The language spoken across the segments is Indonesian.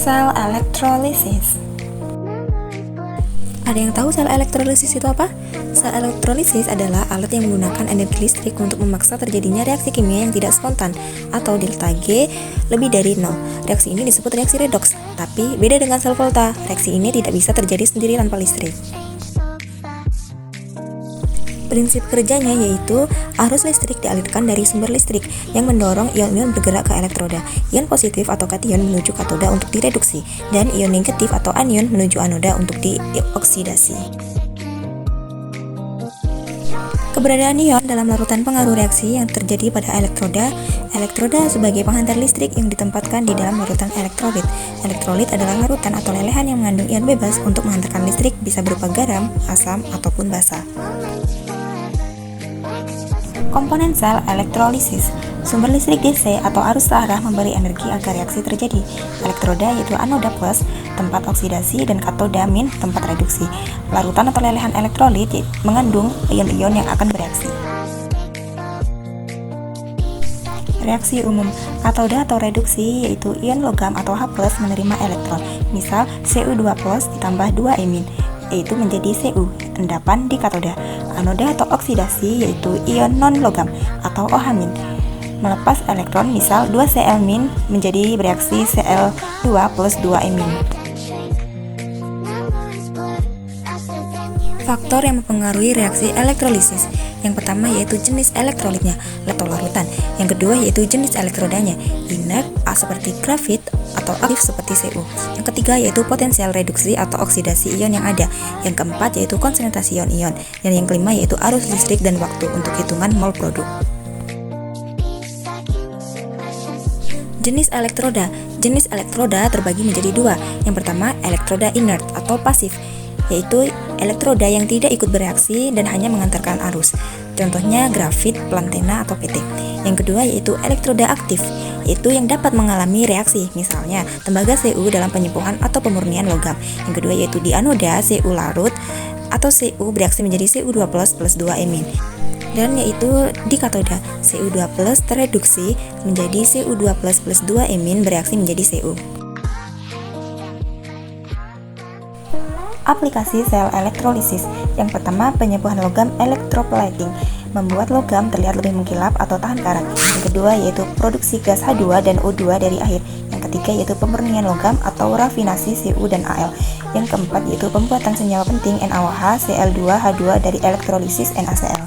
Sel elektrolisis. Ada yang tahu sel elektrolisis itu apa? Sel elektrolisis adalah alat yang menggunakan energi listrik untuk memaksa terjadinya reaksi kimia yang tidak spontan atau delta G lebih dari 0. Reaksi ini disebut reaksi redoks, tapi beda dengan sel volta. Reaksi ini tidak bisa terjadi sendiri tanpa listrik. Prinsip kerjanya yaitu arus listrik dialirkan dari sumber listrik yang mendorong ion-ion bergerak ke elektroda. Ion positif atau kation menuju katoda untuk direduksi, dan ion negatif atau anion menuju anoda untuk dioksidasi. Keberadaan ion dalam larutan pengaruh reaksi yang terjadi pada elektroda. Elektroda sebagai penghantar listrik yang ditempatkan di dalam larutan elektrolit. Elektrolit adalah larutan atau lelehan yang mengandung ion bebas untuk menghantarkan listrik, bisa berupa garam, asam, ataupun basa. Komponen sel elektrolisis. Sumber listrik DC atau arus searah memberi energi agar reaksi terjadi. Elektroda yaitu anoda plus, tempat oksidasi, dan katoda min, tempat reduksi. Larutan atau lelehan elektrolit mengandung ion-ion yang akan bereaksi. Reaksi umum. Katoda atau reduksi yaitu ion logam atau H+ menerima elektron. Misal Cu2+ ditambah 2 emin, yaitu menjadi Cu, endapan di katoda. Anoda atau oksidasi yaitu ion non-logam atau OH-, melepas elektron, misal 2Cl- menjadi bereaksi Cl2 plus 2 emin. Faktor yang mempengaruhi reaksi elektrolisis. Yang pertama yaitu jenis elektrolitnya atau larutan. Yang kedua yaitu jenis elektrodanya, inert seperti grafit atau aktif seperti Cu. Yang ketiga yaitu potensial reduksi atau oksidasi ion yang ada. Yang keempat yaitu konsentrasi ion-ion. Dan yang kelima yaitu arus listrik dan waktu untuk hitungan mol produk. Jenis elektroda. Jenis elektroda terbagi menjadi dua. Yang pertama elektroda inert atau pasif, yaitu elektroda yang tidak ikut bereaksi dan hanya mengantarkan arus. Contohnya grafit, plantena, atau PT. Yang kedua yaitu elektroda aktif, yaitu yang dapat mengalami reaksi, misalnya tembaga Cu dalam penyembuhan atau pemurnian logam. Yang kedua yaitu di anoda, Cu larut atau Cu bereaksi menjadi Cu2+ plus 2 emin. Dan yaitu di katoda, Cu2+ tereduksi menjadi Cu2+ plus 2 emin bereaksi menjadi Cu. Aplikasi sel elektrolisis. Yang pertama, penyembuhan logam electroplating, membuat logam terlihat lebih mengkilap atau tahan karat. Yang kedua yaitu produksi gas H2 dan O2 dari air. Yang ketiga yaitu pemurnian logam atau rafinasi Cu dan Al. Yang keempat yaitu pembuatan senyawa penting NaOH, Cl2H2 dari elektrolisis NaCl.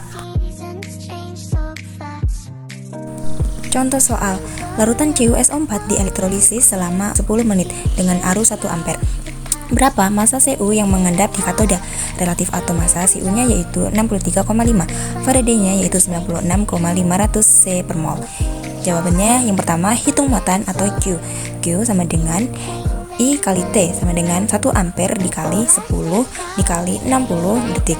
Contoh soal, larutan CuSO4 di elektrolisis selama 10 menit dengan arus 1 ampere. Berapa massa Cu yang mengendap di katoda? Relatif atom massa Cu-nya yaitu 63,5, Faraday-nya yaitu 96,500 C per mol. Jawabannya yang pertama, hitung muatan atau Q. Q sama dengan I kali T sama dengan 1 ampere dikali 10 dikali 60 detik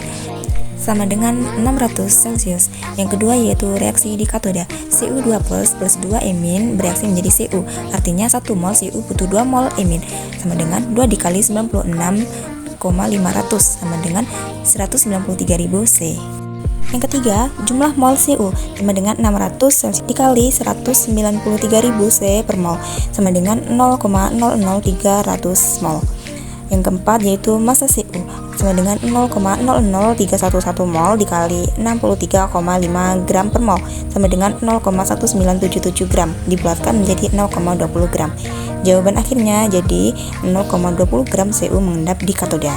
sama dengan 600 Celcius. Yang kedua yaitu reaksi di katoda. Cu2+ plus 2 emin bereaksi menjadi Cu. Artinya 1 mol Cu butuh 2 mol emin, sama dengan 2 dikali 96,500 sama dengan 193.000 C. Yang ketiga, jumlah mol Cu sama dengan 600 Celcius dikali 193.000 C per mol sama dengan 0,00300 mol. Yang keempat yaitu massa Cu sama dengan 0,00311 mol dikali 63,5 gram per mol sama dengan 0,1977 gram dibulatkan menjadi 0,20 gram. Jawaban akhirnya jadi 0,20 gram Cu mengendap di katoda.